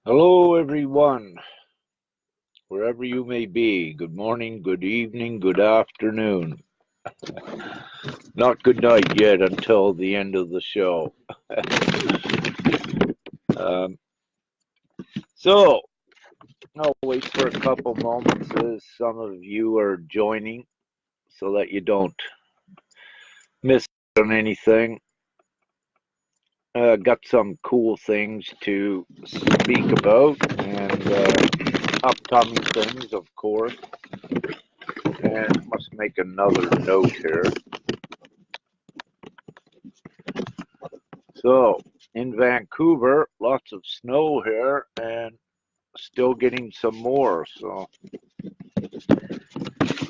Hello, everyone, wherever you may be. Good morning, good evening, good afternoon. Not good night yet until the end of the show. um, so, I'll wait for a couple moments as some of you are joining so that you don't miss on anything. Got some cool things to speak about and upcoming things, of course. And must make another note here. So, in Vancouver, lots of snow here and still getting some more. So,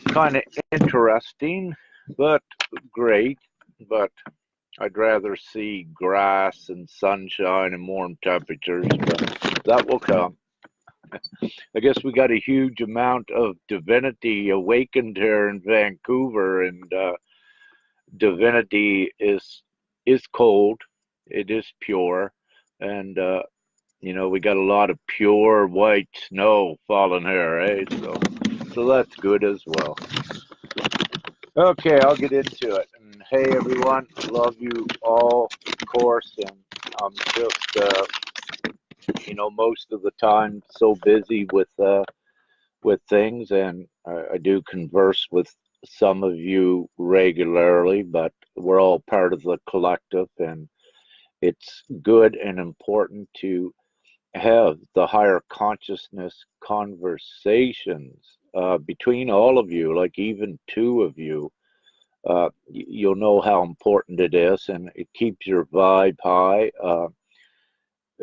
kind of interesting, but great. But I'd rather see grass and sunshine and warm temperatures, but that will come. I guess we got a huge amount of divinity awakened here in Vancouver, and divinity is cold. It is pure, and we got a lot of pure white snow falling here, eh? So that's good as well. Okay, I'll get into it. And hey, everyone, love you all, of course. And I'm just, most of the time so busy with things, and I do converse with some of you regularly, but we're all part of the collective, and it's good and important to have the higher consciousness conversations between all of you, like even two of you. You'll know how important it is, and it keeps your vibe high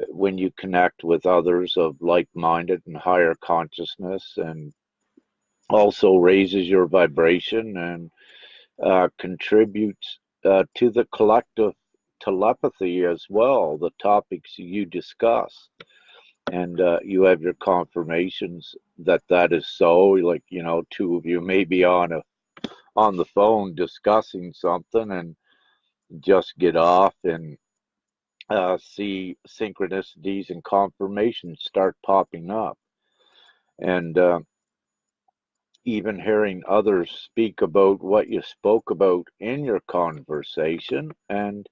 when you connect with others of like-minded and higher consciousness, and also raises your vibration and contributes to the collective telepathy as well, the topics you discuss. And you have your confirmations that that is so. Like, two of you may be on the phone discussing something and just get off and see synchronicities and confirmations start popping up. And even hearing others speak about what you spoke about in your conversation, and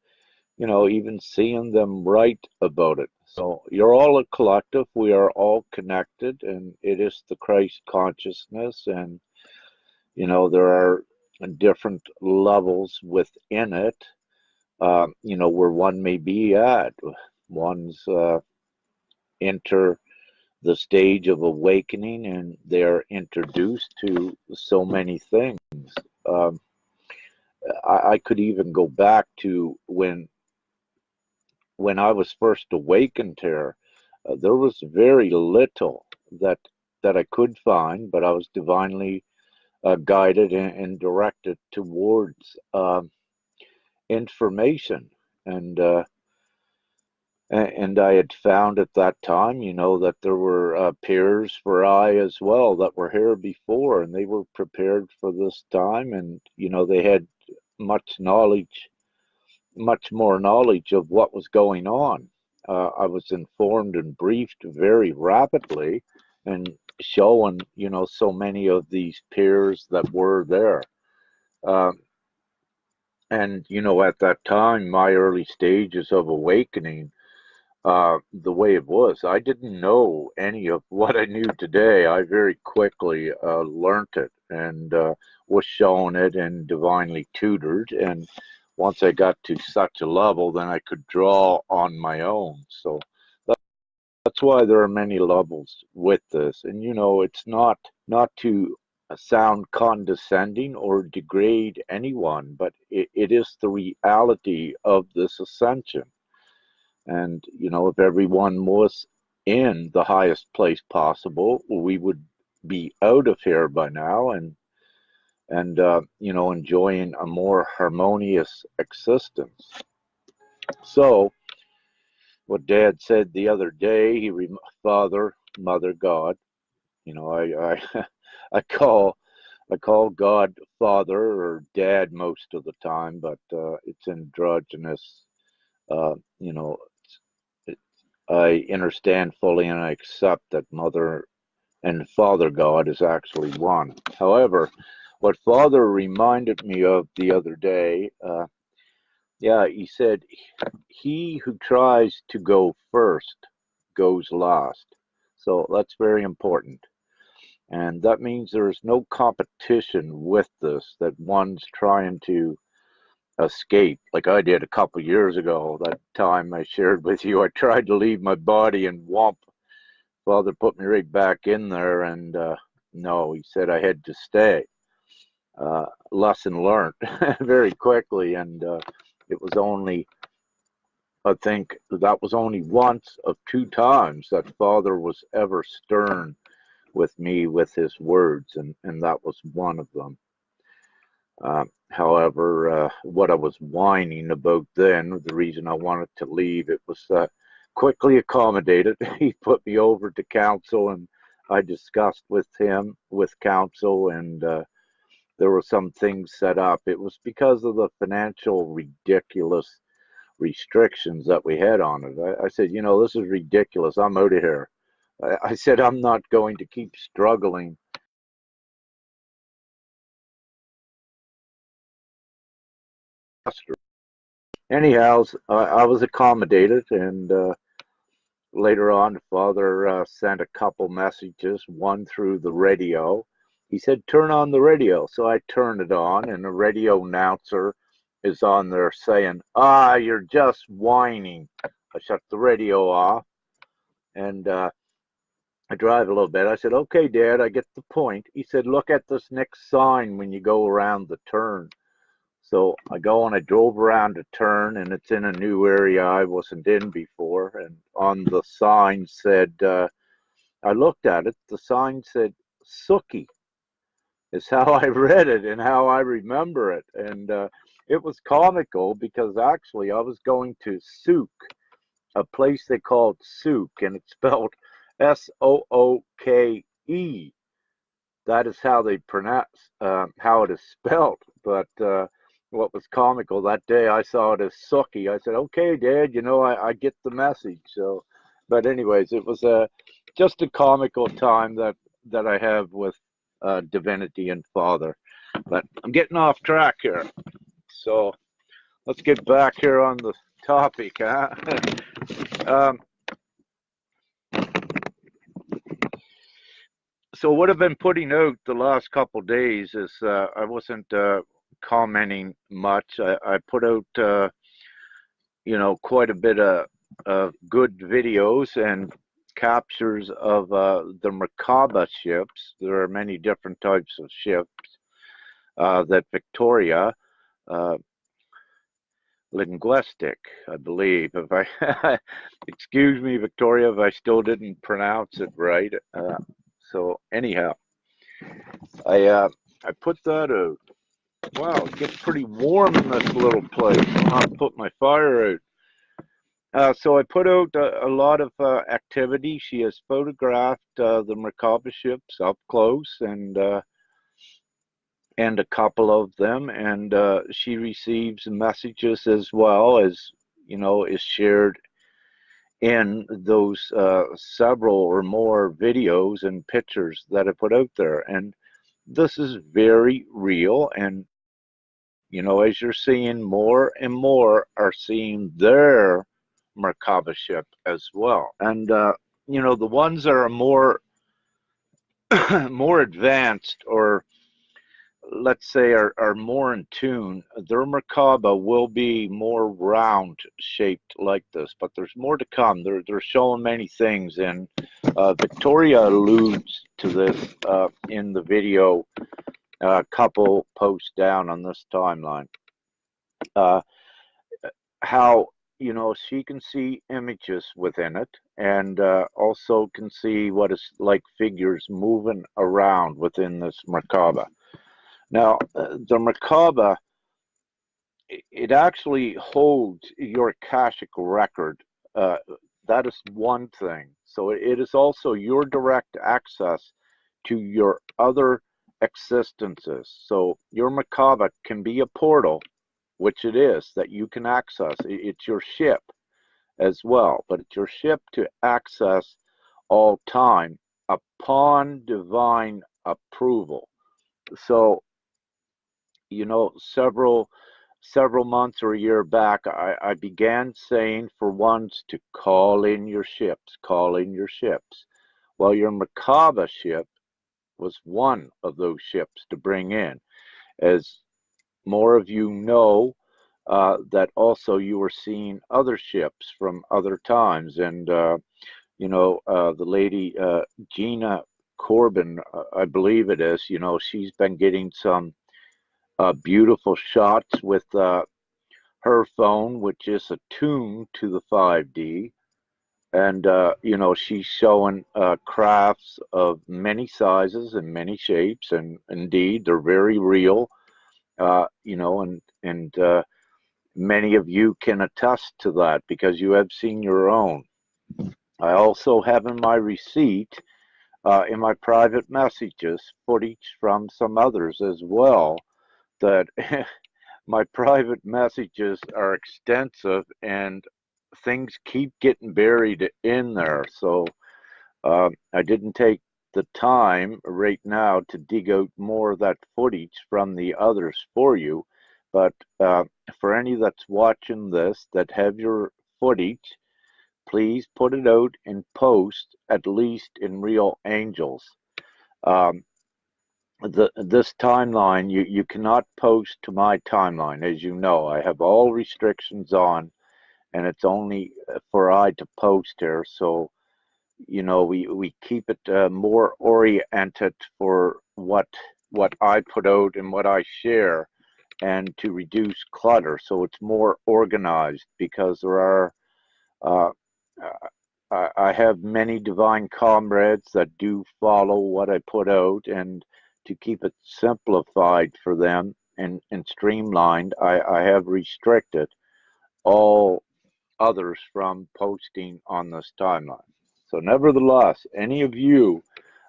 even seeing them write about it. So you're all a collective. We are all connected, and it is the Christ consciousness. And there are different levels within it. Where one may be at. One's enter the stage of awakening, and they're introduced to so many things. Um, I could even go back to when I was first awakened here. There was very little that I could find, but I was divinely guided and directed towards information, and and I had found at that time, that there were peers for I as well that were here before, and they were prepared for this time, and they had much knowledge, much more knowledge of what was going on. I was informed and briefed very rapidly, and showing, so many of these peers that were there. Um, and, at that time, my early stages of awakening, the way it was, I didn't know any of what I knew today. I very quickly learned it, and was shown it and divinely tutored. And once I got to such a level, then I could draw on my own. So that's why there are many levels with this. And it's not to sound condescending or degrade anyone, but it is the reality of this ascension. And if everyone was in the highest place possible, we would be out of here by now, and enjoying a more harmonious existence. So what Dad said the other day, Father, Mother, God. I I call God Father or Dad most of the time, but it's androgynous. Uh, you know, I understand fully and I accept that Mother and Father God is actually one. However, what Father reminded me of the other day, yeah, he said, he who tries to go first goes last. So that's very important. And that means there is no competition with this, that one's trying to escape, like I did a couple years ago. That time I shared with you, I tried to leave my body and whomp, Father put me right back in there. And no, he said I had to stay. Lesson learned very quickly. And it was only, I think that was only once of two times that Father was ever stern with me with his words, and that was one of them. However, what I was whining about then, the reason I wanted to leave, it was quickly accommodated. He put me over to council, and I discussed with him, with council, and there were some things set up. It was because of the financial ridiculous restrictions that we had on it. I said, you know, this is ridiculous. I'm out of here. I said, I'm not going to keep struggling. Anyhow, I was accommodated, and later on, Father sent a couple messages, one through the radio. He said, turn on the radio. So I turned it on, and the radio announcer is on there saying, you're just whining. I shut the radio off, and I drive a little bit. I said, okay, Dad, I get the point. He said, look at this next sign when you go around the turn. So I go and I drove around a turn, and it's in a new area I wasn't in before. And on the sign said, I looked at it, the sign said, Sookie, is how I read it and how I remember it. And it was comical because actually I was going to Sook, a place they called Sook, and it's spelled Sooke. That is how they pronounce how it is spelled. But what was comical that day, I saw it as Sookie. I said, "Okay, Dad, you know I get the message." So, but anyways, it was just a comical time that I have with divinity and Father. But I'm getting off track here. So let's get back here on the topic. Huh? So what I've been putting out the last couple days is I wasn't commenting much. I put out quite a bit of good videos and captures of the Merkaba ships. There are many different types of ships that Victoria linguistic, I believe. If I excuse me, Victoria, if I still didn't pronounce it right. So anyhow, I put that out. Wow, it gets pretty warm in this little place. I'll have to put my fire out. So I put out a lot of activity. She has photographed the Merkaba ships up close, and a couple of them, and she receives messages as well as is shared in those several or more videos and pictures that I put out there. And this is very real, and as you're seeing, more and more are seeing their Merkaba ship as well. And the ones that are more more advanced, or let's say are more in tune, their Merkaba will be more round shaped like this, but there's more to come. They're showing many things, and Victoria alludes to this in the video a couple posts down on this timeline. How she can see images within it, and also can see what is like figures moving around within this Merkaba. Now, the Merkaba, it actually holds your Akashic record. That is one thing. So it is also your direct access to your other existences. So your Merkaba can be a portal, which it is, that you can access. It's your ship. as well. But it's your ship to access all time upon divine approval. So, you know, several months or a year back, I began saying for once to call in your ships, call in your ships. Well, your Merkaba ship was one of those ships to bring in. As more of you know, that also you were seeing other ships from other times. And, you know, the lady Gina Corbin, I believe it is, you know, she's been getting some beautiful shots with her phone, which is attuned to the 5D. And, you know, she's showing crafts of many sizes and many shapes. And indeed, they're very real, you know, and many of you can attest to that because you have seen your own. I also have in my receipt, in my private messages, footage from some others as well, that my private messages are extensive and things keep getting buried in there. So I didn't take the time right now to dig out more of that footage from the others for you. But for any that's watching this that have your footage, please put it out in post, at least in Real Angels. This timeline, you cannot post to my timeline. As you know, I have all restrictions on, and it's only for I to post here. So, you know, we keep it more oriented for what I put out and what I share, and to reduce clutter. So it's more organized because there are, uh, I have many divine comrades that do follow what I put out, and to keep it simplified for them and streamlined, I have restricted all others from posting on this timeline. So nevertheless, any of you,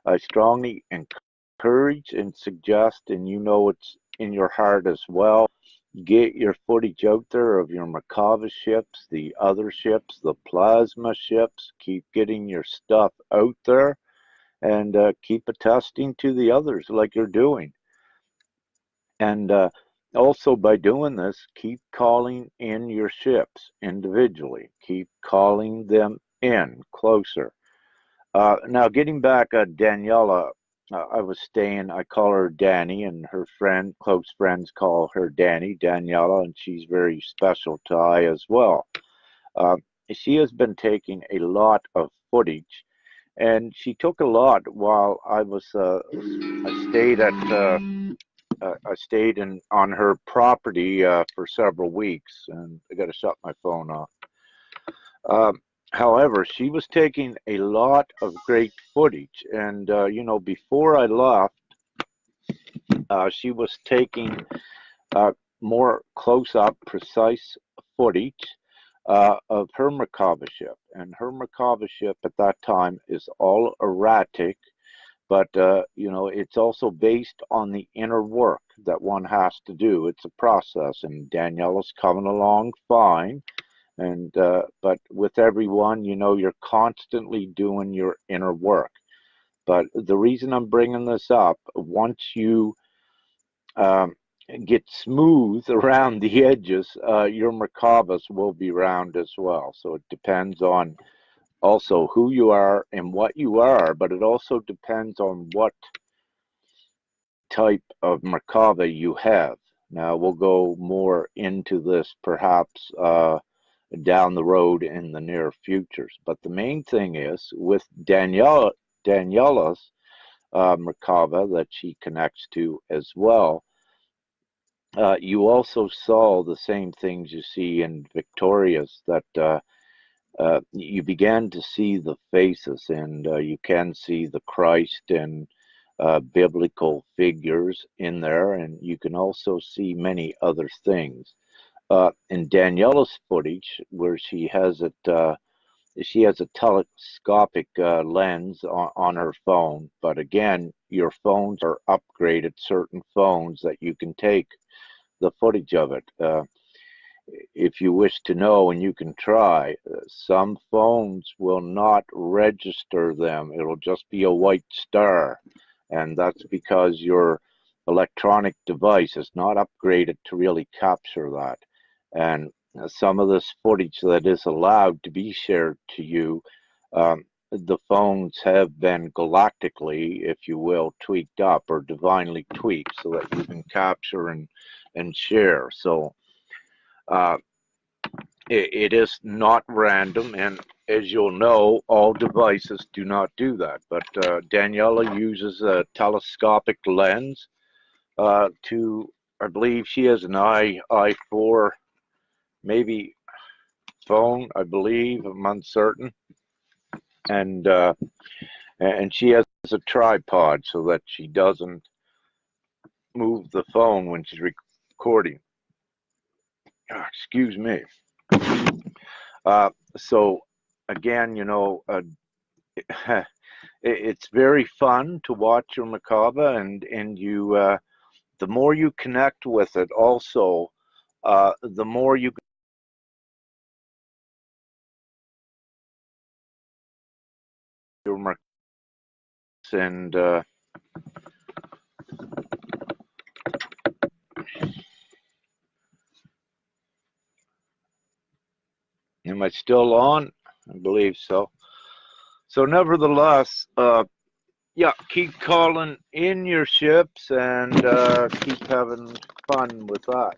I strongly encourage and suggest, and you know it's in your heart as well, get your footage out there of your Merkaba ships, the other ships, the plasma ships. Keep getting your stuff out there, and keep attesting to the others like you're doing. And also by doing this, keep calling in your ships individually. Keep calling them in closer. Now, getting back, Daniela, I was staying, I call her Danny, and her close friends call her Danny, Daniela, and she's very special to I as well. She has been taking a lot of footage, and she took a lot while I was, I stayed at, I stayed on her property for several weeks, and I got to shut my phone off. However, she was taking a lot of great footage, and you know, before I left, she was taking more close-up, precise footage of her Merkaba ship, and her Merkaba ship at that time is all erratic, but you know, it's also based on the inner work that one has to do. It's a process, and Daniela's coming along fine. And but with everyone, you know, you're constantly doing your inner work. But the reason I'm bringing this up, once you get smooth around the edges, your Merkabas will be round as well. So it depends on also who you are and what you are, but it also depends on what type of Merkaba you have. Now we'll go more into this perhaps down the road in the near futures. But the main thing is with Daniela's Merkaba that she connects to as well, you also saw the same things you see in Victoria's, that you began to see the faces, and you can see the Christ and biblical figures in there, and you can also see many other things. In Daniela's footage, where she has a telescopic lens on her phone, but again, your phones are upgraded, certain phones that you can take the footage of it. if you wish to know, and you can try, some phones will not register them. It'll just be a white star. And that's because your electronic device is not upgraded to really capture that. And some of this footage that is allowed to be shared to you, the phones have been galactically, if you will, tweaked up or divinely tweaked so that you can capture and share. So it is not random, and as you'll know, all devices do not do that. But Daniela uses a telescopic lens to, I believe she has an i4, maybe phone, I believe, I'm uncertain. And she has a tripod so that she doesn't move the phone when she's recording. Excuse me. So again, you know, it's very fun to watch your macabre, and you, the more you connect with it, also, the more you your macabre, and am I still on? I believe so. So nevertheless, yeah, keep calling in your ships and keep having fun with that.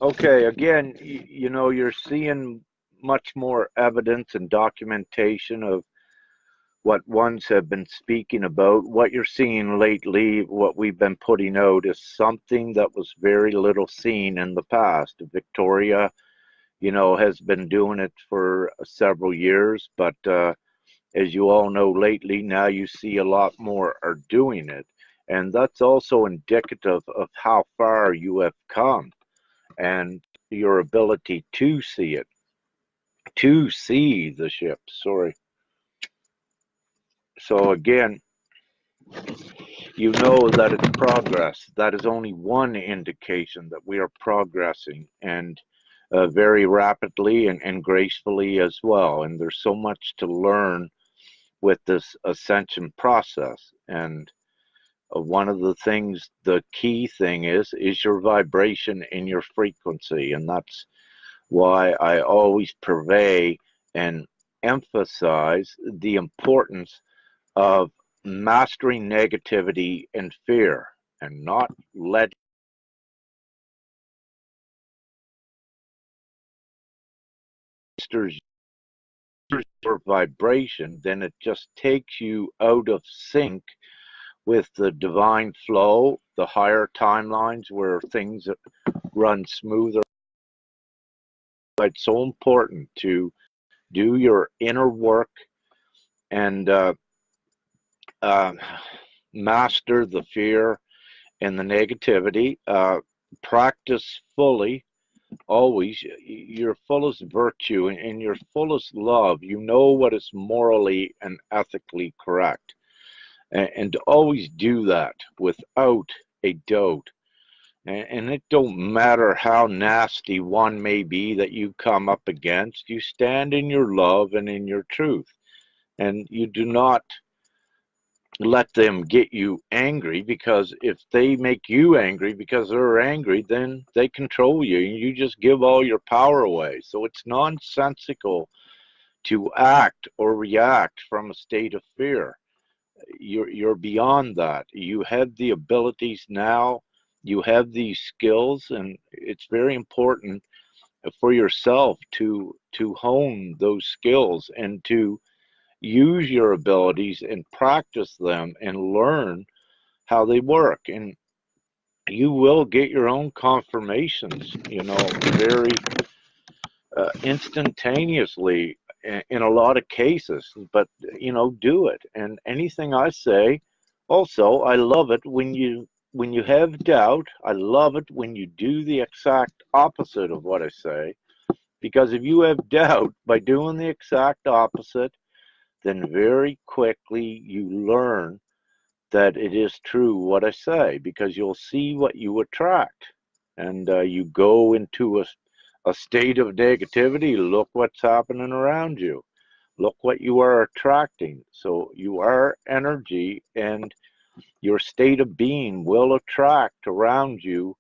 Okay, again, you know, you're seeing much more evidence and documentation of what ones have been speaking about. What you're seeing lately, what we've been putting out, is something that was very little seen in the past. Victoria, you know, has been doing it for several years, but as you all know lately, now you see a lot more are doing it. And that's also indicative of how far you have come and your ability to see it, to see the ship, sorry. So again, you know that it's progress. That is only one indication that we are progressing, and very rapidly and gracefully as well. And there's so much to learn with this ascension process. And one of the things, the key thing is your vibration and your frequency. And that's why I always purvey and emphasize the importance of mastering negativity and fear, and not letting your vibration. Then it just takes you out of sync with the divine flow, the higher timelines where things run smoother. It's so important to do your inner work and master the fear and the negativity. Practice fully, always, your fullest virtue and your fullest love. You know what is morally and ethically correct. And to always do that without a doubt. And it don't matter how nasty one may be that you come up against, you stand in your love and in your truth. And you do not let them get you angry, because if they make you angry because they're angry, then they control you and you just give all your power away. So it's nonsensical to act or react from a state of fear. You're beyond that. You have the abilities now, you have these skills, and it's very important for yourself to hone those skills and to use your abilities and practice them and learn how they work. And you will get your own confirmations, you know, very instantaneously in a lot of cases. But you know, do it. And anything I say, also, I love it when you have doubt. I love it when you do the exact opposite of what I say, because if you have doubt by doing the exact opposite, then very quickly you learn that it is true what I say, because you'll see what you attract. And you go into a state of negativity, look what's happening around you. Look what you are attracting. So you are energy, and your state of being will attract around you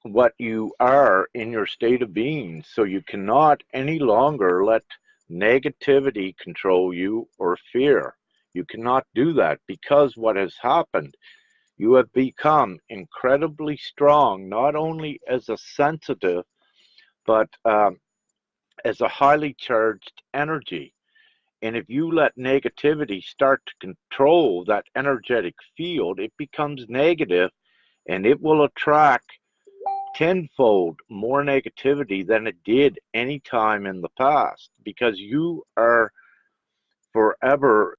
what you are in your state of being. So you cannot any longer let negativity control you or fear. You cannot do that, because what has happened, you have become incredibly strong, not only as a sensitive, but as a highly charged energy. And if you let negativity start to control that energetic field, it becomes negative, and it will attract tenfold more negativity than it did any time in the past, because you are forever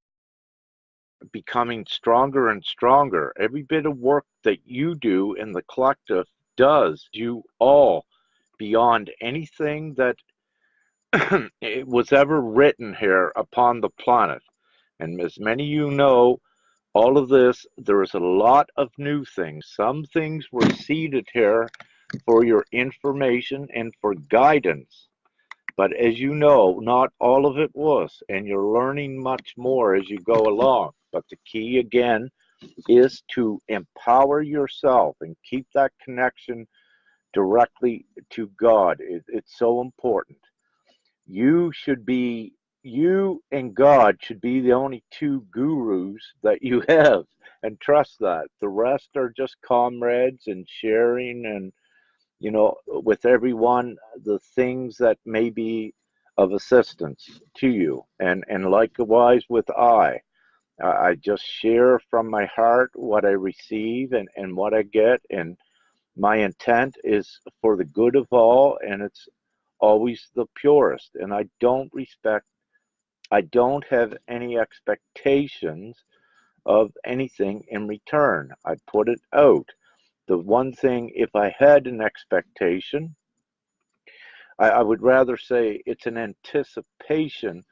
becoming stronger and stronger. Every bit of work that you do in the collective does you all beyond anything that it was ever written here upon the planet. And as many of you know, all of this, there is a lot of new things. Some things were seeded here for your information and for guidance. But as you know, not all of it was, and you're learning much more as you go along. But the key, again, is to empower yourself and keep that connection directly to God. It's so important. You and God should be the only two gurus that you have, and trust that. The rest are just comrades and sharing, and with everyone, the things that may be of assistance to you. And likewise with I just share from my heart what I receive and what I get, and my intent is for the good of all, and it's always the purest. And I don't have any expectations of anything in return. I put it out. The one thing, if I had an expectation, I would rather say it's an anticipation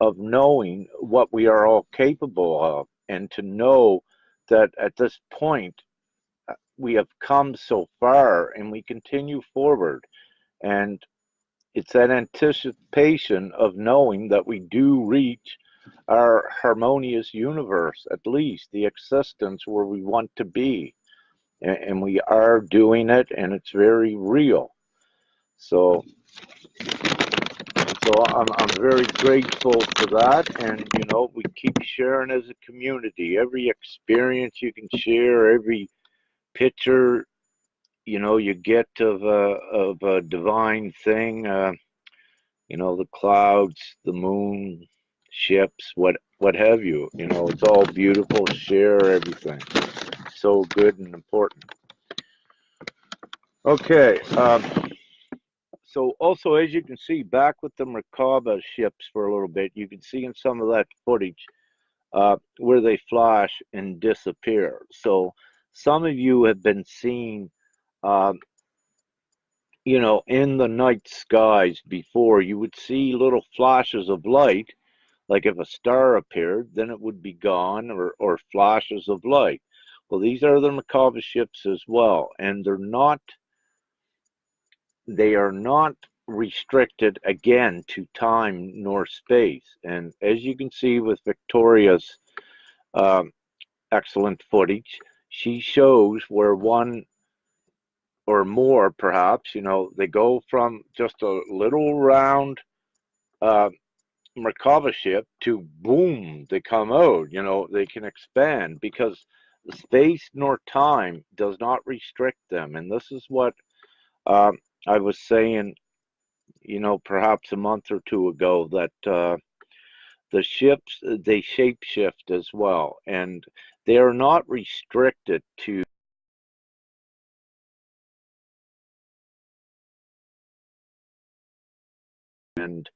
of knowing what we are all capable of, and to know that at this point we have come so far and we continue forward. And it's that anticipation of knowing that we do reach our harmonious universe, at least the existence where we want to be. And we are doing it, and it's very real. So I'm very grateful for that, and we keep sharing as a community. Every experience you can share, every picture you get of a divine thing, the clouds, the moon, ships, what have you. It's all beautiful. Share everything. So good and important. Okay. So also, as you can see, back with the Merkaba ships for a little bit, you can see in some of that footage where they flash and disappear. So some of you have been seeing, in the night skies before, you would see little flashes of light, like if a star appeared, then it would be gone, or flashes of light. Well, these are the Merkaba ships as well, and they are not restricted, again, to time nor space. And as you can see with Victoria's excellent footage, she shows where one or more, perhaps, they go from just a little round Merkaba ship to boom, they come out. They can expand, because space nor time does not restrict them. And this is what I was saying, perhaps a month or two ago, that the ships, they shapeshift as well, and they are not restricted to, and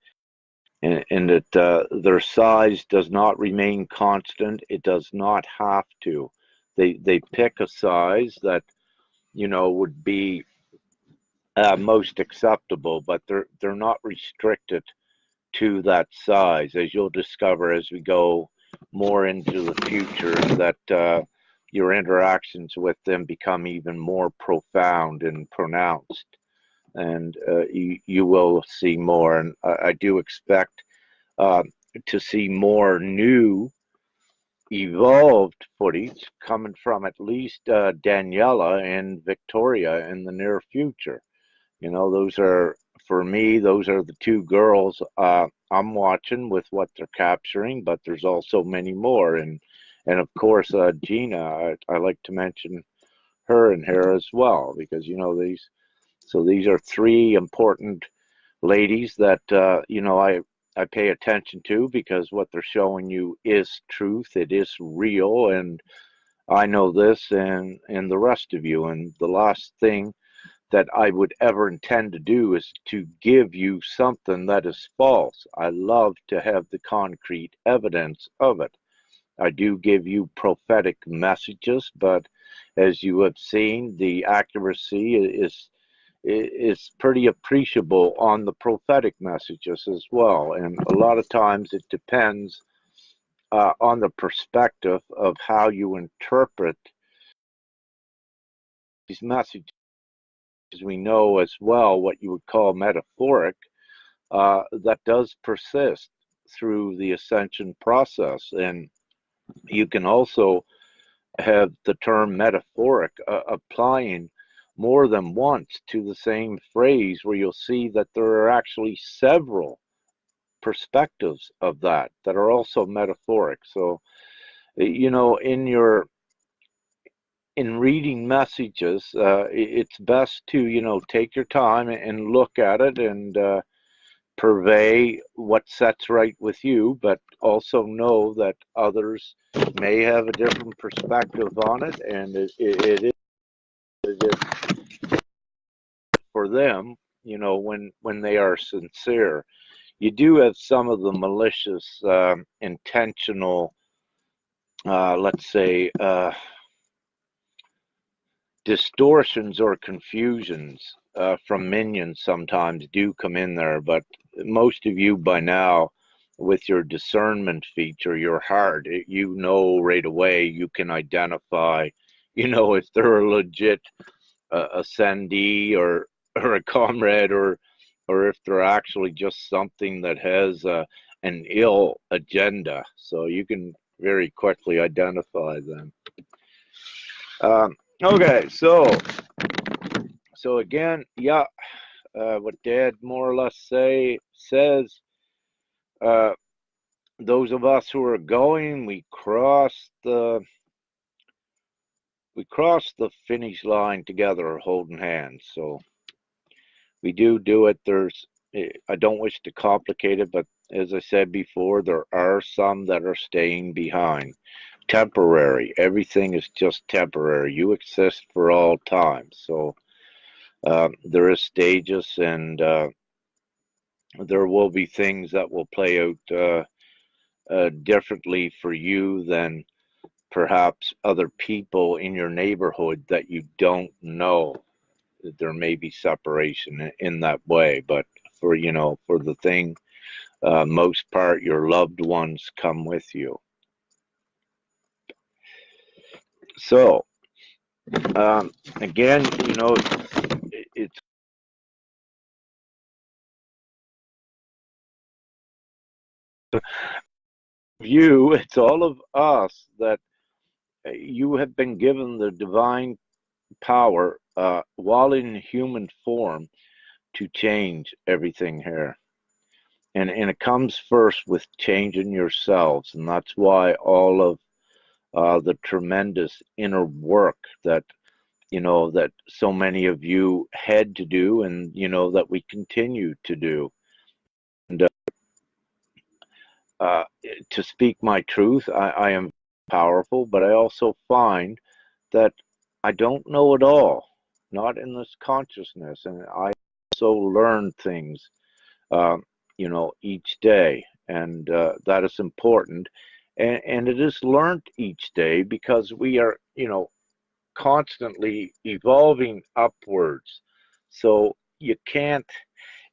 that their size does not remain constant. It does not have to. They pick a size that would be most acceptable, but they're not restricted to that size, as you'll discover as we go more into the future, and that your interactions with them become even more profound and pronounced, and you will see more. And I do expect to see more new evolved footage coming from at least Daniela and Victoria in the near future. You know, those are, for me, those are the two girls I'm watching with what they're capturing, but there's also many more. And of course, Gina, I like to mention her in here as well, because, you know, these are three important ladies that, you know, I pay attention to, because what they're showing you is truth. It is real. And I know this, and the rest of you. And the last thing that I would ever intend to do is to give you something that is false. I love to have the concrete evidence of it. I do give you prophetic messages, but as you have seen, the accuracy is pretty appreciable on the prophetic messages as well. And a lot of times it depends on the perspective of how you interpret these messages. We know as well what you would call metaphoric, that does persist through the ascension process. And you can also have the term metaphoric applying more than once to the same phrase, where you'll see that there are actually several perspectives of that are also metaphoric. So, you know, in reading messages, it's best to, you know, take your time and look at it, and purvey what sets right with you, but also know that others may have a different perspective on it, and it is for them, you know, when they are sincere. You do have some of the malicious, intentional, let's say, distortions or confusions from minions sometimes do come in there, but most of you by now, with your discernment feature, your heart, you know right away, you can identify, you know, if they're a legit ascendee, or a comrade, or if they're actually just something that has an ill agenda. So you can very quickly identify them. Okay, so again, yeah, what Dad more or less says, those of us who are going, we cross the finish line together, holding hands. So we do it. I don't wish to complicate it, but as I said before, there are some that are staying behind. Temporary. Everything is just temporary. You exist for all time. So there is stages, and there will be things that will play out differently for you than perhaps other people in your neighborhood that you don't know. There may be separation in that way, but for, you know, for the thing, most part, your loved ones come with you. So again, you know, it's you, it's all of us, that you have been given the divine power while in human form to change everything here. And it comes first with changing yourselves. And that's why all of the tremendous inner work that, you know, that so many of you had to do, and, you know, that we continue to do. And to speak my truth, I am powerful, but I also find that I don't know it all, not in this consciousness. And I also learn things, uh, you know, each day. And that is important. And it is learned each day, because we are, you know, constantly evolving upwards. So you can't,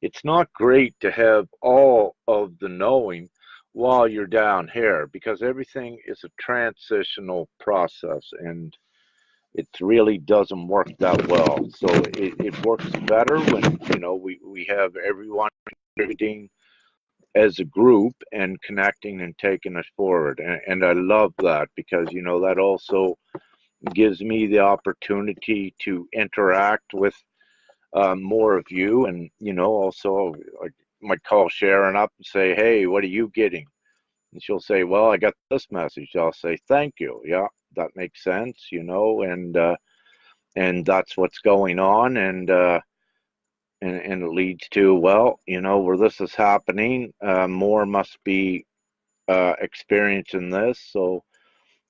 it's not great to have all of the knowing while you're down here, because everything is a transitional process, and it really doesn't work that well. So it works better when, you know, we have everyone contributing as a group and connecting and taking it forward. And I love that, because, you know, that also gives me the opportunity to interact with more of you. And, you know, also I might call Sharon up and say, hey, what are you getting? And she'll say, well, I got this message. I'll say, thank you. Yeah, that makes sense, you know, and that's what's going on. And it leads to, well, you know, where this is happening, more must be experiencing this. So,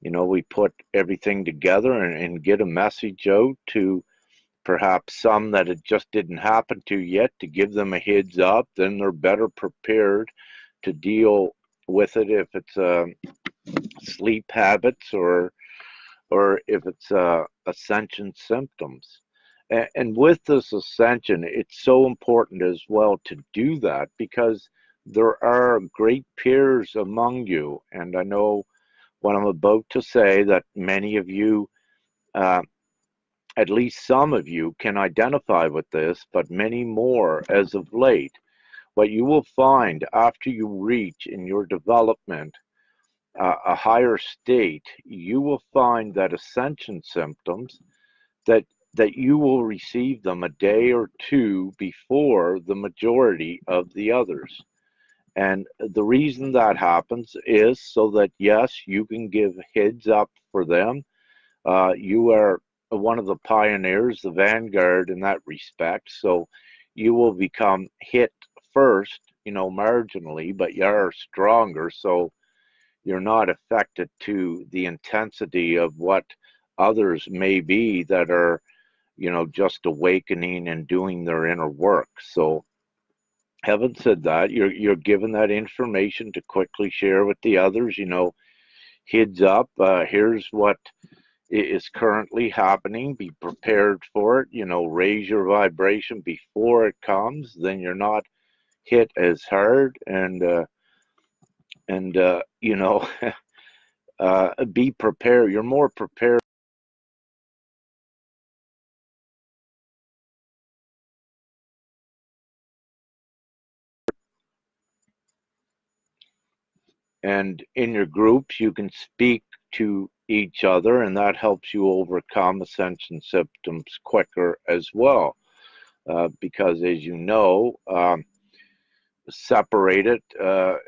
you know, we put everything together and get a message out to perhaps some that it just didn't happen to yet, to give them a heads up. Then they're better prepared to deal with it if it's sleep habits, or if it's ascension symptoms. And with this ascension, it's so important as well to do that, because there are great peers among you. And I know what I'm about to say, that many of you, at least some of you, can identify with this, but many more as of late. What you will find after you reach in your development a higher state, you will find that ascension symptoms, that you will receive them a day or two before the majority of the others. And the reason that happens is so that, yes, you can give heads up for them. You are one of the pioneers, the vanguard in that respect. So you will become hit first, you know, marginally, but you're stronger. So you're not affected to the intensity of what others may be that are, you know, just awakening and doing their inner work. So having said that, you're given that information to quickly share with the others, you know, heads up, here's what is currently happening, be prepared for it, you know, raise your vibration before it comes, then you're not hit as hard. And you know, be prepared. You're more prepared, and in your groups you can speak to each other, and that helps you overcome ascension symptoms quicker as well, because, as you know, separated,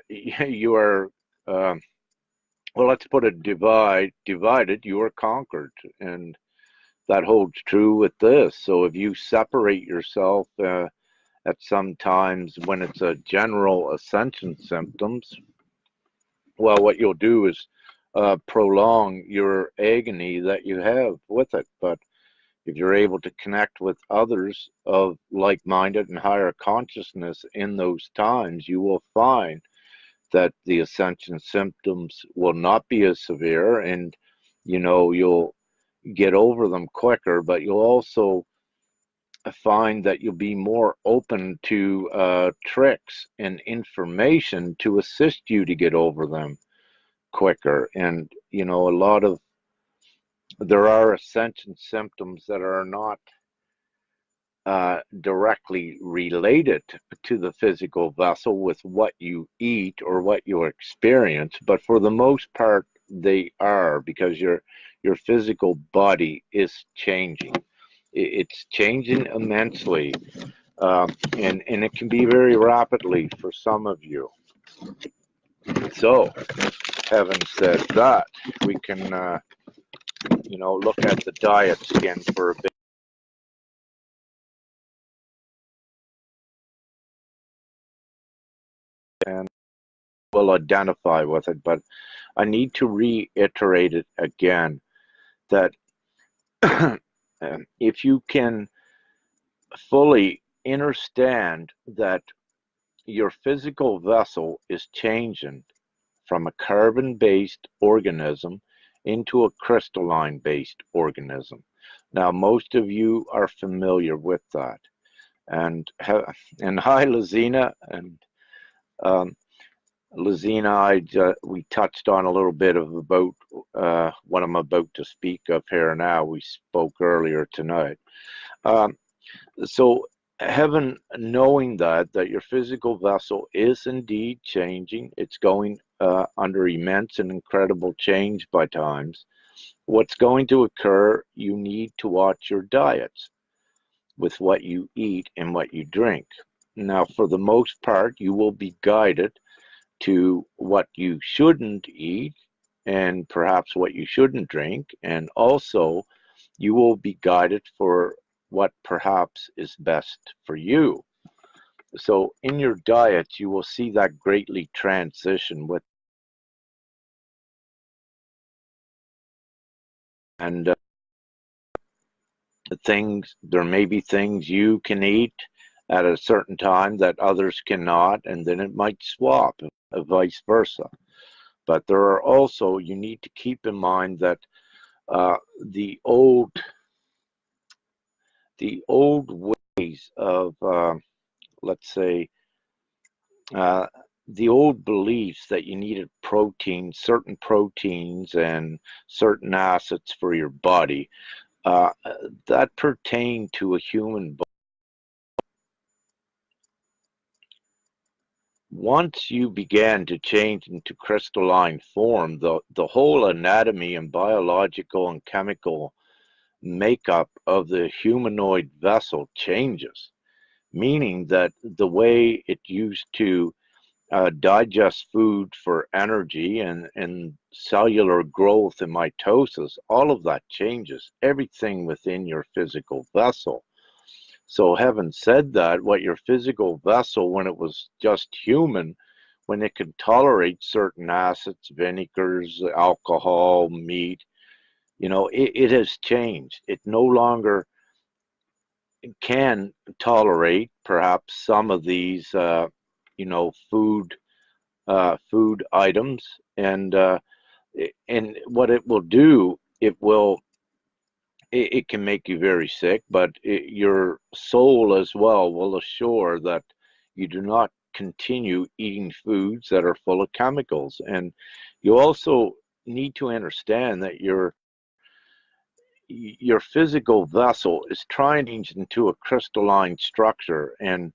you are, well, let's put it, divided, you are conquered. And that holds true with this. So if you separate yourself at some times when it's a general ascension symptoms, well, what you'll do is prolong your agony that you have with it. But if you're able to connect with others of like-minded and higher consciousness in those times, you will find that the ascension symptoms will not be as severe, and, you know, you'll get over them quicker. But you'll also find that you'll be more open to tricks and information to assist you to get over them quicker. And, you know, there are ascension symptoms that are not directly related to the physical vessel with what you eat or what you experience, but for the most part they are, because your physical body is changing. It's changing immensely, and it can be very rapidly for some of you. So, having said that, we can you know, look at the diets again for a bit, and we'll identify with it. But I need to reiterate it again, that if you can fully understand that your physical vessel is changing from a carbon-based organism into a crystalline-based organism. Now, most of you are familiar with that. And hi, Lazina, and um, Lizina, we touched on a little bit of about what I'm about to speak of here now. We spoke earlier tonight. Um, so heaven, knowing that your physical vessel is indeed changing, it's going under immense and incredible change by times. What's going to occur, you need to watch your diets with what you eat and what you drink. Now, for the most part, you will be guided to what you shouldn't eat and perhaps what you shouldn't drink, and also you will be guided for what perhaps is best for you. So in your diet, you will see that greatly transition with, and things, there may be things you can eat at a certain time that others cannot, and then it might swap, vice versa. But there are also, you need to keep in mind that uh, the old ways of, let's say, uh, the old beliefs that you needed protein, certain proteins and certain acids for your body, uh, that pertain to a human body. Once you began to change into crystalline form, the whole anatomy and biological and chemical makeup of the humanoid vessel changes, meaning that the way it used to digest food for energy and cellular growth and mitosis, all of that changes, everything within your physical vessel. So having said that, what your physical vessel, when it was just human, when it could tolerate certain acids, vinegars, alcohol, meat, it has changed. It no longer can tolerate perhaps some of these, food items, and what it will do, it can make you very sick, but your soul as well will assure that you do not continue eating foods that are full of chemicals. And you also need to understand that your physical vessel is trying to change into a crystalline structure, and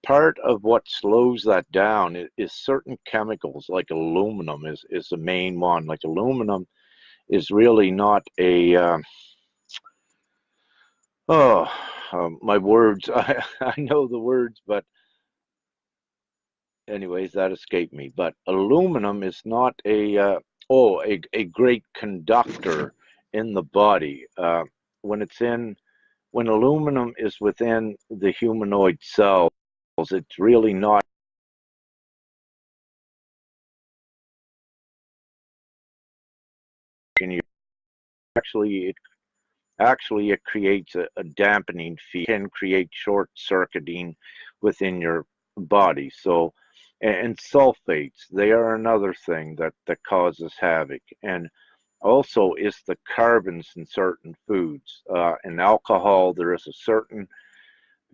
part of what slows that down is certain chemicals, like aluminum is the main one. Like aluminum is really not a my words. I know the words, but anyways, that escaped me. But aluminum is not a great conductor in the body. When it's in when aluminum is within the humanoid cells, it's really not. Can you actually it creates a dampening fee, can create short circuiting within your body. So, and sulfates, they are another thing that causes havoc. And also is the carbons in certain foods. In alcohol, there is a certain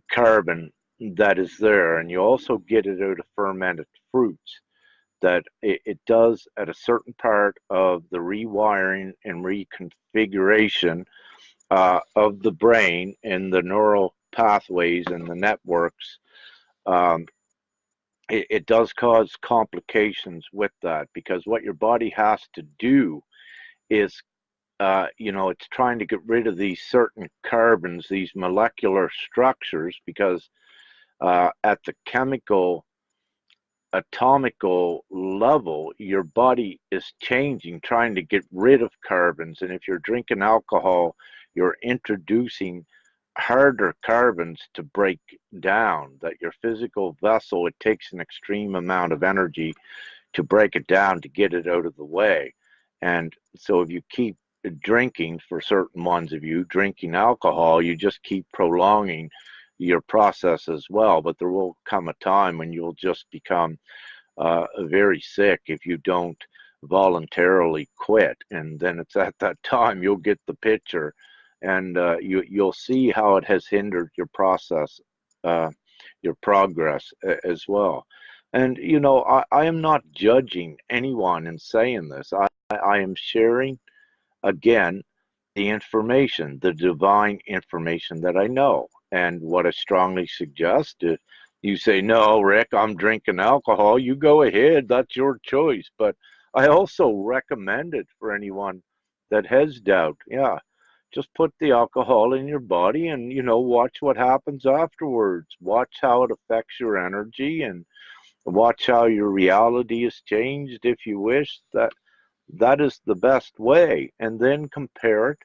carbon that is there, and you also get it out of fermented fruits, that it does at a certain part of the rewiring and reconfiguration of the brain and the neural pathways and the networks. um, it does cause complications with that, because what your body has to do is, it's trying to get rid of these certain carbons, these molecular structures, because at the chemical atomical level, your body is changing, trying to get rid of carbons. And if you're drinking alcohol, you're introducing harder carbons to break down. That your physical vessel, it takes an extreme amount of energy to break it down, to get it out of the way. And so if you keep drinking, for certain ones of you drinking alcohol, you just keep prolonging your process as well. But there will come a time when you'll just become very sick if you don't voluntarily quit. And then it's at that time you'll get the picture, and you'll see how it has hindered your process, your progress as well. And, I am not judging anyone in saying this. I am sharing, again, the information, the divine information that I know. And what I strongly suggest, if you say, no, Rick, I'm drinking alcohol, you go ahead, that's your choice. But I also recommend it for anyone that has doubt. Yeah, just put the alcohol in your body and, watch what happens afterwards. Watch how it affects your energy and watch how your reality is changed if you wish. That is the best way. And then compare it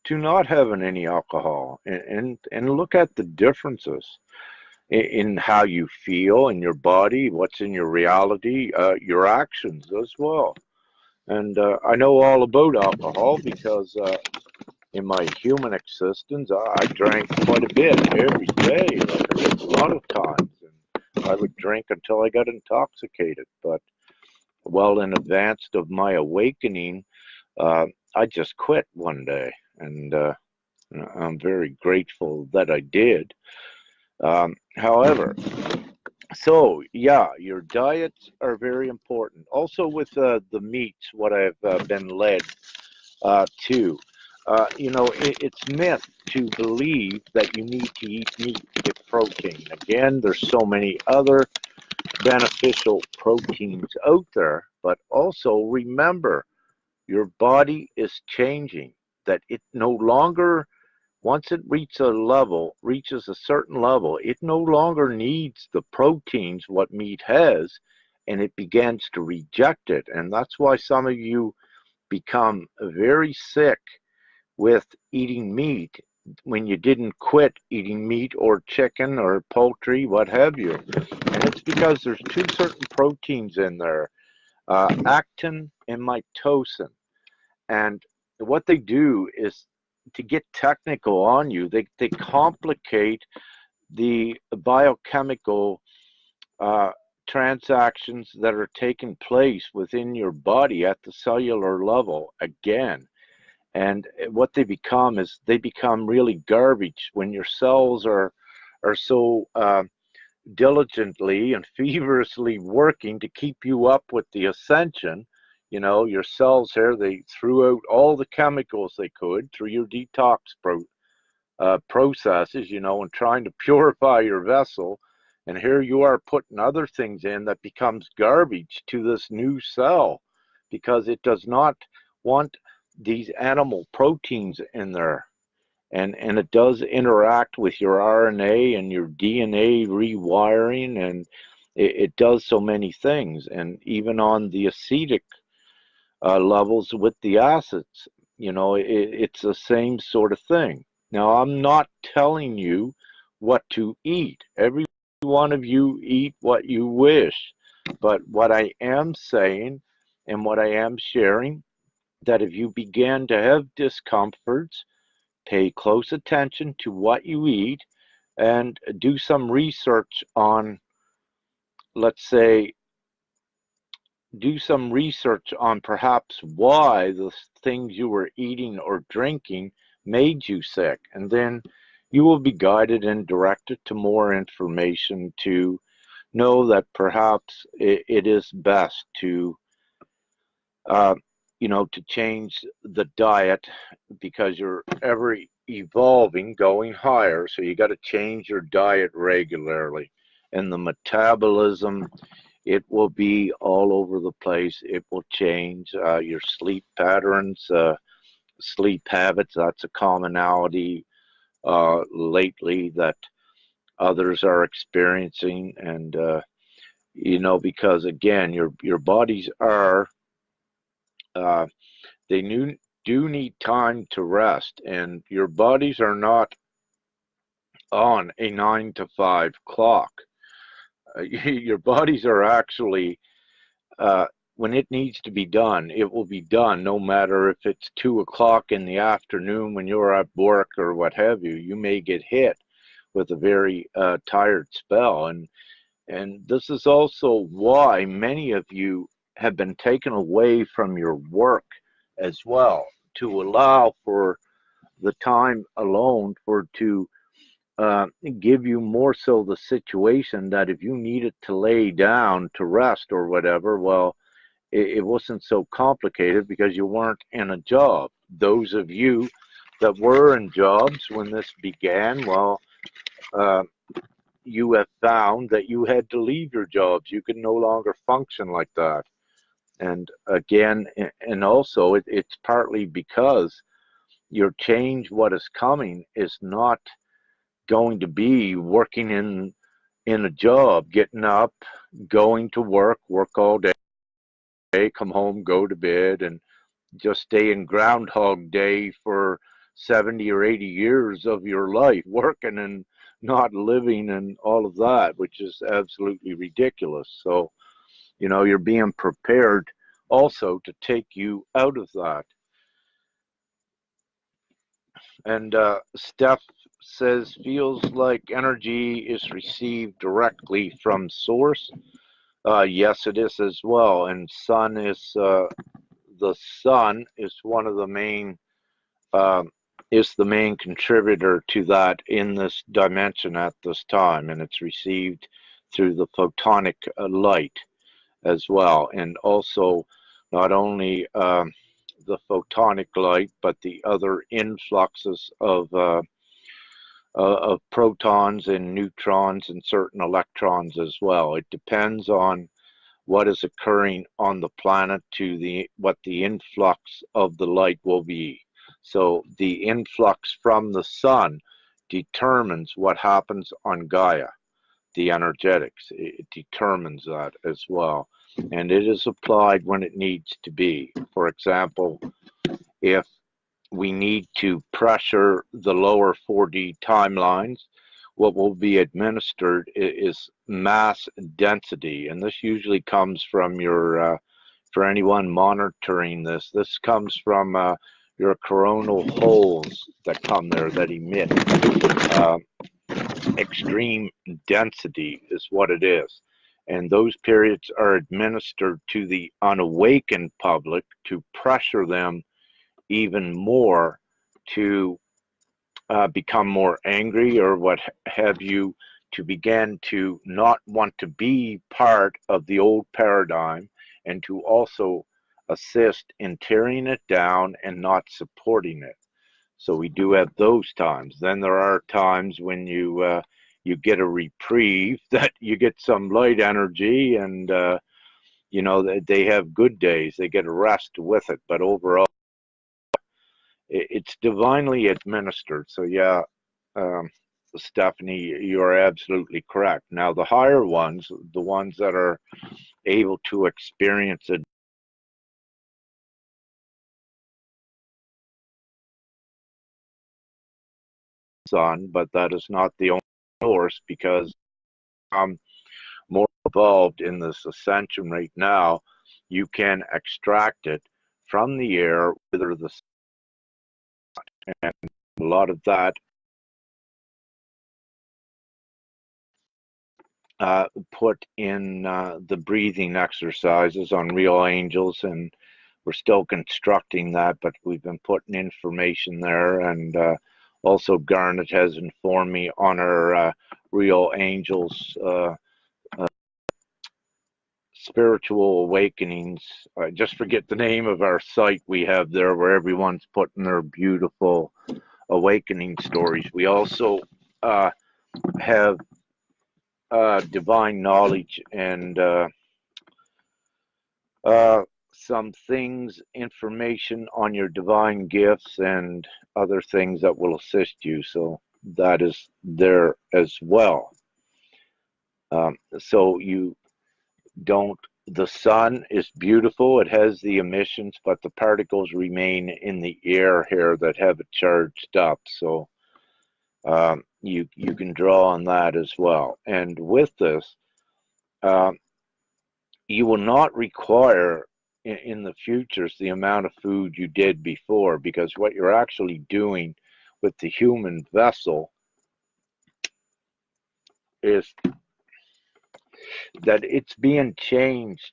to not having any alcohol, and look at the differences in how you feel in your body, what's in your reality, your actions as well. And I know all about alcohol because in my human existence, I drank quite a bit every day, like a lot of times. And I would drink until I got intoxicated. But well in advance of my awakening, I just quit one day. And I'm very grateful that I did. However, so yeah, your diets are very important. Also with the meats, what I've been led to. It's myth to believe that you need to eat meat to get protein. Again, there's so many other beneficial proteins out there, but also remember your body is changing, that it no longer, once it reaches a certain level, it no longer needs the proteins what meat has, and it begins to reject it. And that's why some of you become very sick with eating meat when you didn't quit eating meat or chicken or poultry, what have you. And it's because there's two certain proteins in there, actin and mitosin. And what they do is, to get technical on you, they complicate the biochemical uh, transactions that are taking place within your body at the cellular level again. And what they become is, they become really garbage when your cells are so diligently and feverishly working to keep you up with the ascension. Your cells here, they threw out all the chemicals they could through your detox processes, and trying to purify your vessel. And here you are putting other things in that becomes garbage to this new cell, because it does not want these animal proteins in there. And it does interact with your RNA and your DNA rewiring, and it does so many things. And even on the acetic levels with the acids, it's the same sort of thing. Now, I'm not telling you what to eat. Every one of you eat what you wish. But what I am saying and what I am sharing, that if you begin to have discomforts, pay close attention to what you eat and do some research on, let's say, do some research on perhaps why the things you were eating or drinking made you sick. And then you will be guided and directed to more information to know that perhaps it is best to, uh, to change the diet, because you're ever evolving, going higher. So you got to change your diet regularly. And the metabolism, it will be all over the place. It will change your sleep patterns, sleep habits. That's a commonality lately that others are experiencing. And, because again, your bodies are, uh, they do need time to rest, and your bodies are not on a 9 to 5 clock. Your bodies are actually, uh, when it needs to be done, it will be done, no matter if it's 2 o'clock in the afternoon when you're at work or what have you. You may get hit with a very tired spell. And this is also why many of you have been taken away from your work as well, to allow for the time alone for to give you more so the situation that if you needed to lay down to rest or whatever, well, it wasn't so complicated because you weren't in a job. Those of you that were in jobs when this began, well, uh, you have found that you had to leave your jobs. You could no longer function like that. And again, and also it's partly because your change, what is coming, is not going to be working in a job, getting up, going to work all day, come home, go to bed, and just stay in Groundhog Day for 70 or 80 years of your life, working and not living and all of that, which is absolutely ridiculous. So, you're being prepared also to take you out of that. And Steph says, feels like energy is received directly from source. Yes, it is as well. And the sun is one of the main, is the main contributor to that in this dimension at this time. And it's received through the photonic light as well. And also not only the photonic light, but the other influxes of protons and neutrons and certain electrons as well. It depends on what is occurring on the planet to what the influx of the light will be. So the influx from the sun determines what happens on Gaia, the energetics. It determines that as well. And it is applied when it needs to be. For example, if we need to pressure the lower 4D timelines, what will be administered is mass density. And this usually comes from for anyone monitoring this comes from your coronal holes that come there that emit. Extreme density is what it is. And those periods are administered to the unawakened public to pressure them even more to become more angry or what have you, to begin to not want to be part of the old paradigm, and to also assist in tearing it down and not supporting it. So we do have those times. Then there are times when you get a reprieve, that you get some light energy, and they have good days. They get a rest with it, but overall, it's divinely administered. So yeah, Stephanie, you are absolutely correct. Now the higher ones, the ones that are able to experience it, sun, but that is not the only source, because I'm more involved in this ascension right now. You can extract it from the air, whether the and a lot of that put in the breathing exercises on Real Angels, and we're still constructing that, but we've been putting information there. And also Garnet has informed me on our Real Angels spiritual awakenings. I just forget the name of our site we have there, where everyone's putting their beautiful awakening stories. We also have divine knowledge and some things, information on your divine gifts and other things that will assist you. So that is there as well. So you don't, the sun is beautiful. It has the emissions, but the particles remain in the air here that have it charged up. So you can draw on that as well. And with this, you will not require in the futures the amount of food you did before, because what you're actually doing with the human vessel is that it's being changed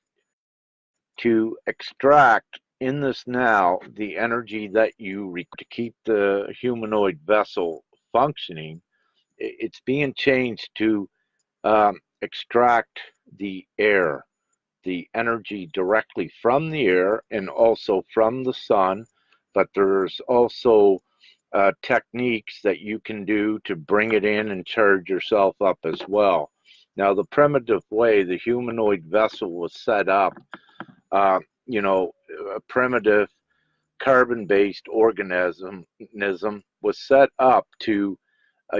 to extract in this now the energy that you to keep the humanoid vessel functioning. it's being changed to extract the air, the energy directly from the air and also from the sun. But there's also techniques that you can do to bring it in and charge yourself up as well. Now, the primitive way the humanoid vessel was set up, a primitive carbon-based organism was set up to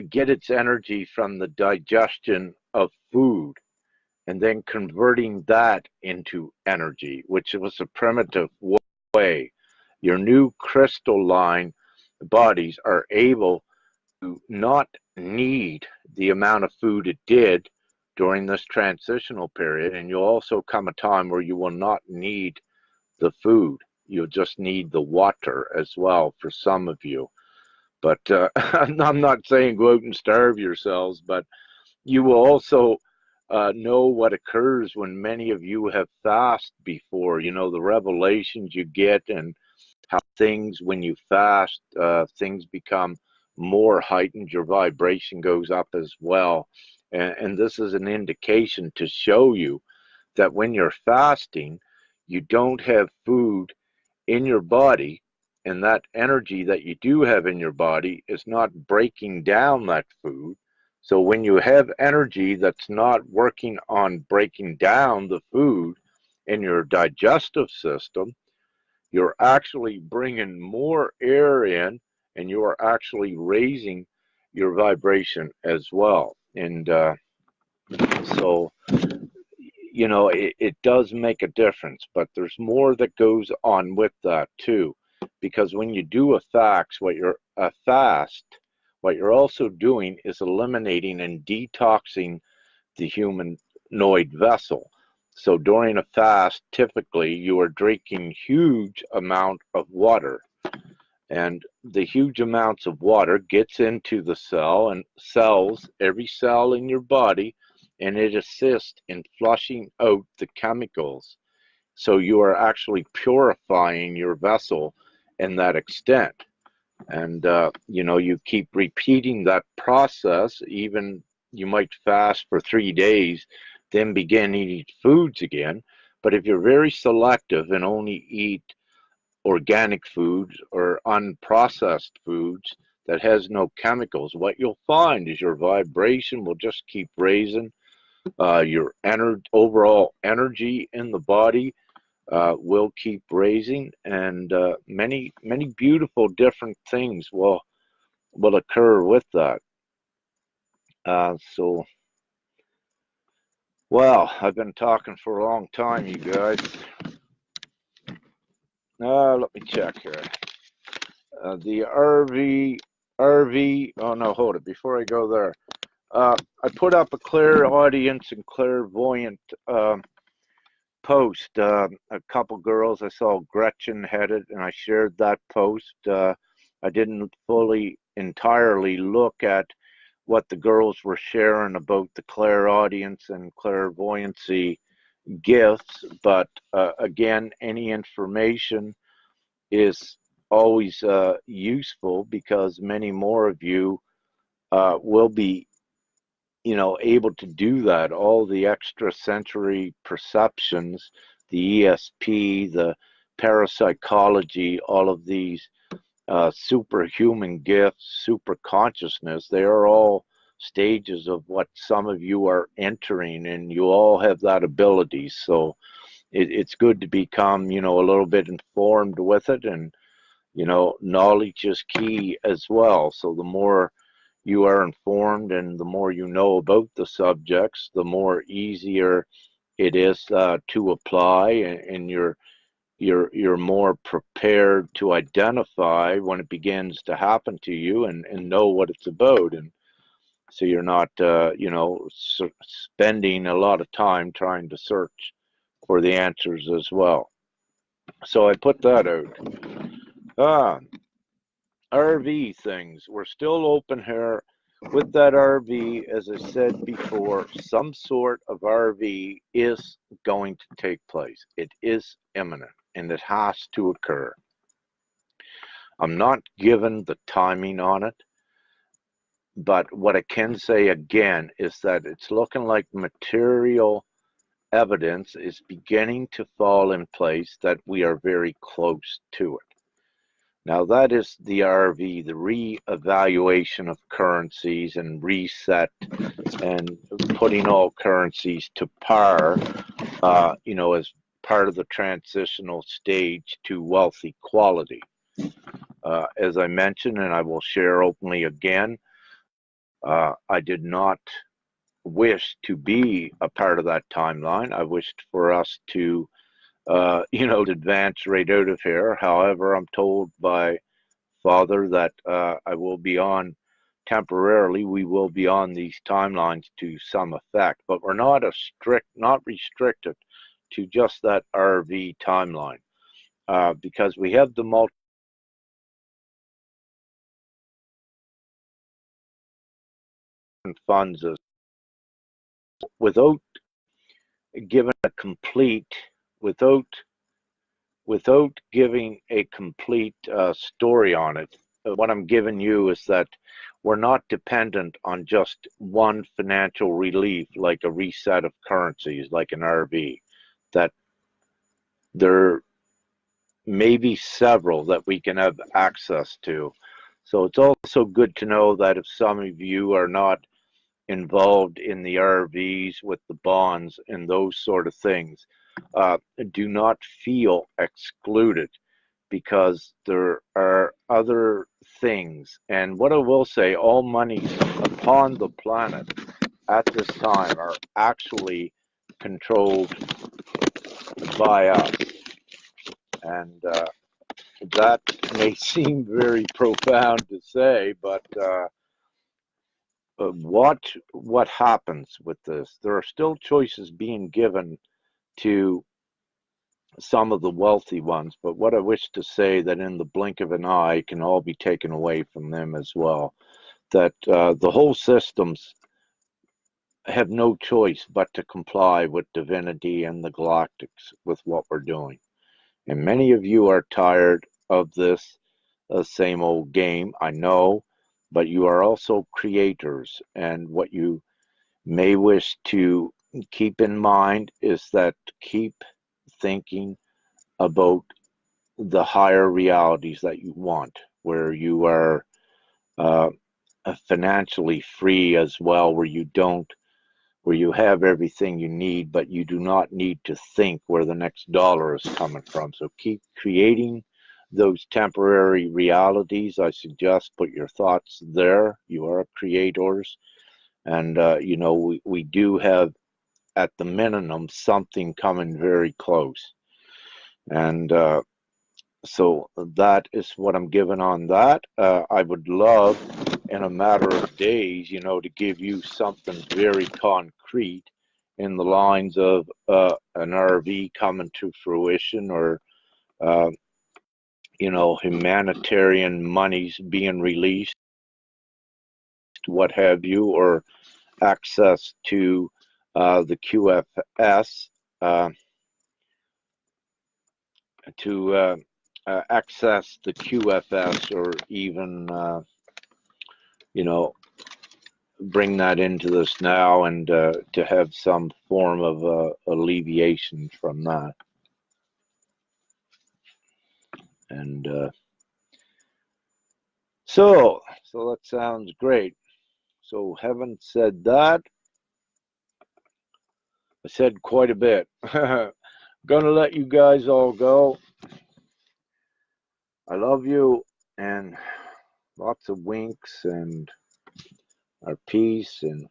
get its energy from the digestion of food and then converting that into energy, which was a primitive way. Your new crystalline bodies are able to not need the amount of food it did during this transitional period, and you'll also come a time where you will not need the food. You'll just need the water as well for some of you. But I'm not saying go out and starve yourselves, but you will also know what occurs when many of you have fasted before. You know, the revelations you get and how things, when you fast, things become more heightened. Your vibration goes up as well. And this is an indication to show you that when you're fasting, you don't have food in your body, and that energy that you do have in your body is not breaking down that food. So when you have energy that's not working on breaking down the food in your digestive system, you're actually bringing more air in, and you are actually raising your vibration as well. And so, it does make a difference, but there's more that goes on with that too. Because when you do a fast, what you're also doing is eliminating and detoxing the humanoid vessel. So during a fast, typically you are drinking huge amount of water, and the huge amounts of water gets into the cell and cells, every cell in your body, and it assists in flushing out the chemicals. So you are actually purifying your vessel in that extent. And, you keep repeating that process. Even you might fast for 3 days, then begin eating foods again. But if you're very selective and only eat organic foods or unprocessed foods that has no chemicals, what you'll find is your vibration will just keep raising. Your overall energy in the body will keep raising, and many beautiful different things will occur with that. So, well, I've been talking for a long time, you guys. Let me check here. The RV. Oh no, hold it. Before I go there, I put up a clairaudience and clairvoyant post. A couple girls I saw, Gretchen had it, and I shared that post. I didn't fully entirely look at what the girls were sharing about the clairaudience and clairvoyancy gifts, but again, any information is always useful, because many more of you will be able to do that. All the extrasensory perceptions, the ESP, the parapsychology, all of these superhuman gifts, super consciousness, they are all stages of what some of you are entering, and you all have that ability. So it's good to become, a little bit informed with it, and, knowledge is key as well. So the more you are informed and the more you know about the subjects, the more easier it is to apply, and you're more prepared to identify when it begins to happen to you, and know what it's about. And so you're not spending a lot of time trying to search for the answers as well. So I put that out. RV things, we're still open here with that RV. As I said before, some sort of RV is going to take place. It is imminent, and it has to occur. I'm not given the timing on it. But what I can say again is that it's looking like material evidence is beginning to fall in place, that we are very close to it. Now that is the RV, the re-evaluation of currencies and reset and putting all currencies to par, as part of the transitional stage to wealth equality. As I mentioned, and I will share openly again, I did not wish to be a part of that timeline. I wished for us to, advance right out of here. However, I'm told by Father that I will be on temporarily. We will be on these timelines to some effect, but we're not restricted to just that RV timeline, because we have the multi funds without giving a complete, without giving a complete story on it. What I'm giving you is that we're not dependent on just one financial relief, like a reset of currencies, like an RV, that there may be several that we can have access to. So it's also good to know that if some of you are not involved in the RVs with the bonds and those sort of things, do not feel excluded, because there are other things. And what I will say, all monies upon the planet at this time are actually controlled by us. And that may seem very profound to say, but what happens with this? There are still choices being given to some of the wealthy ones, but what I wish to say, that in the blink of an eye it can all be taken away from them as well. That the whole systems have no choice but to comply with divinity and the galactics with what we're doing. And many of you are tired of this same old game, I know, but you are also creators, and what you may wish to keep in mind is that keep thinking about the higher realities that you want, where you are financially free as well, where you have everything you need, but you do not need to think where the next dollar is coming from. So keep creating those temporary realities. I suggest put your thoughts there. You are creators, and we do have, at the minimum, something coming very close. And so that is what I'm giving on that. I would love, in a matter of days, to give you something very concrete in the lines of an RV coming to fruition, or humanitarian monies being released, what have you, or access to the QFS, to access the QFS, or even bring that into this now, and to have some form of alleviation from that. And so that sounds great. So having said that, I said quite a bit. Gonna let you guys all go. I love you, and lots of winks, and our peace, and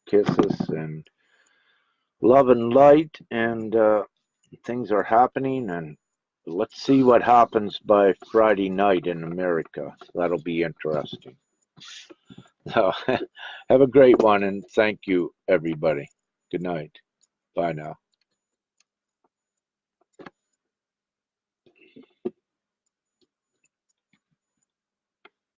kisses, and love and light, and things are happening, and let's see what happens by Friday night in America. That'll be interesting. So, have a great one, and thank you, everybody. Good night. Bye now.